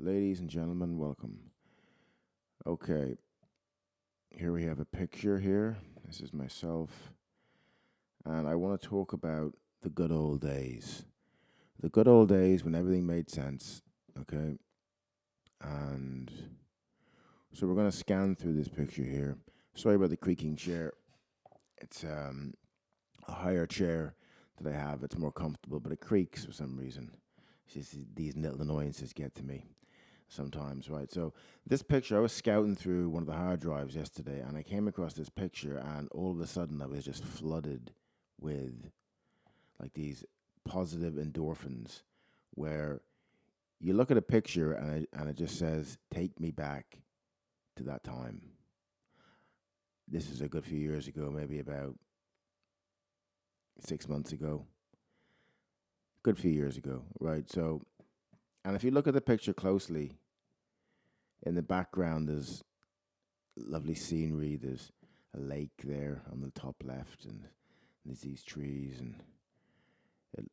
Ladies and gentlemen, welcome. Okay, here we have a picture here. This is myself, and I want to talk about the good old days. The good old days when everything made sense, okay? And so we're going to scan through this picture here. Sorry about the creaking chair. It's a higher chair that I have. It's more comfortable, but it creaks for some reason. It's just these little annoyances get to me sometimes, right? So this picture, I was scouting through one of the hard drives yesterday, and I came across this picture, and all of a sudden, I was just flooded with like these positive endorphins, where you look at a picture and it just says, "Take me back to that time." This is a good few years ago, maybe about 6 months ago. Good few years ago, right? So, and if you look at the picture closely, in the background, there's lovely scenery. There's a lake there on the top left, and there's these trees, and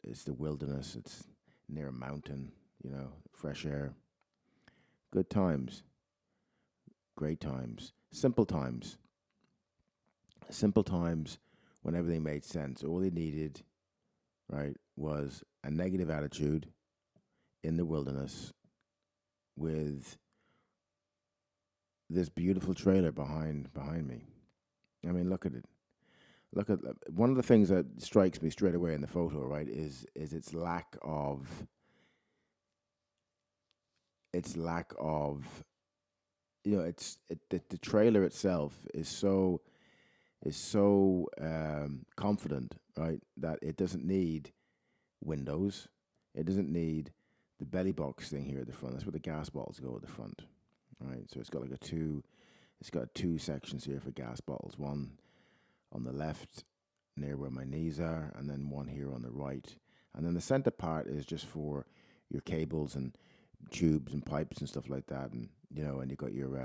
it's the wilderness. It's near a mountain, fresh air. Good times, great times, simple times when everything made sense. All they needed, right, was a negative attitude in the wilderness with this beautiful trailer behind me. I mean, look at it. Look at one of the things that strikes me straight away in the photo, right, is its lack of the trailer itself is so confident, right, that it doesn't need windows, it doesn't need the belly box thing here at the front. That's where the gas bottles go at the front, right? So it's got two sections here for gas bottles. One on the left near where my knees are, and then one here on the right. And then the center part is just for your cables and tubes and pipes and stuff like that. And and you got your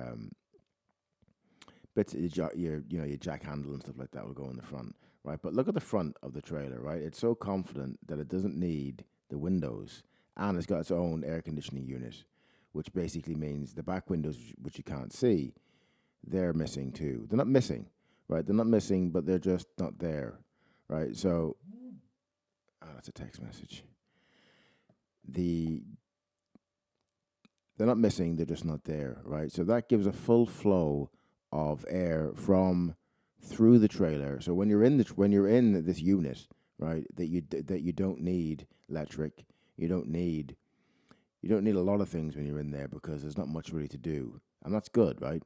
bits, your jack handle and stuff like that will go in the front, right? But look at the front of the trailer, right? It's so confident that it doesn't need the windows, and it's got its own air conditioning unit, which basically means the back windows, which you can't see, they're missing too. They're not missing, right? They're not missing, but they're just not there, right? So, that's a text message. The they're not missing, they're just not there, right? So that gives a full flow of air from through the trailer. So when you're in this unit, right, that you don't need electric, you don't need a lot of things when you're in there because there's not much really to do, and that's good, right?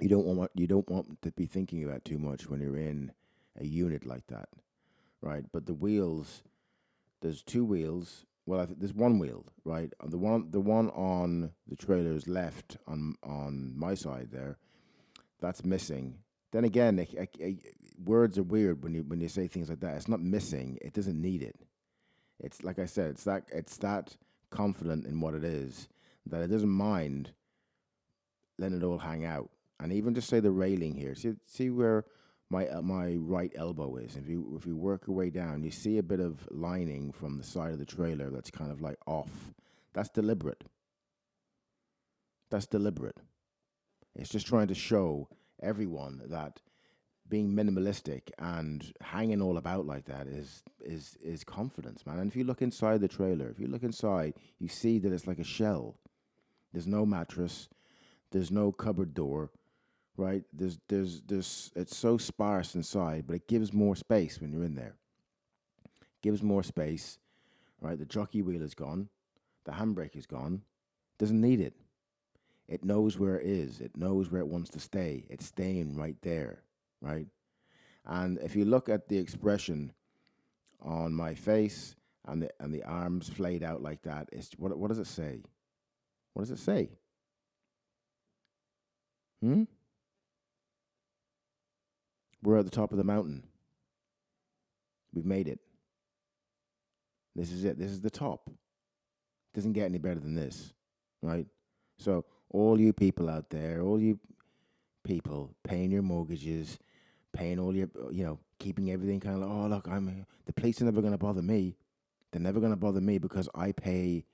You don't want to be thinking about too much when you're in a unit like that, right? But the wheels, there's two wheels. Well, I think there's one wheel, right? The one on the trailer's left on my side there, that's missing. Then again, words are weird when you say things like that. It's not missing. It doesn't need it. It's like I said. It's that confident in what it is that it doesn't mind letting it all hang out. And even just say the railing here. See where my right elbow is. If you work your way down, you see a bit of lining from the side of the trailer that's kind of like off. That's deliberate. That's deliberate. It's just trying to show everyone that being minimalistic and hanging all about like that is confidence, man. And if you look inside the trailer, if you look inside, you see that it's like a shell. There's no mattress. There's no cupboard door, right? There's it's so sparse inside, but it gives more space when you're in there. Gives more space, right? The jockey wheel is gone. The handbrake is gone. Doesn't need it. It knows where it is. It knows where it wants to stay. It's staying right there, right? And if you look at the expression on my face and the arms flayed out like that, it's what does it say? What does it say? Hmm? We're at the top of the mountain. We've made it. This is it. This is the top. Doesn't get any better than this, right? So all you people out there, all you people paying your mortgages, paying all your, keeping everything kind of like, oh look, the police are never going to bother me. They're never going to bother me because I pay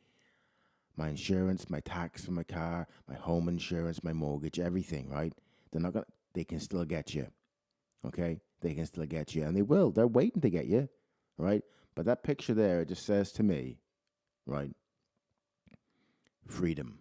my insurance, my tax for my car, my home insurance, my mortgage, everything, right? They can still get you, okay? They can still get you, and they will. They're waiting to get you, right? But that picture there, it just says to me, right? Freedom.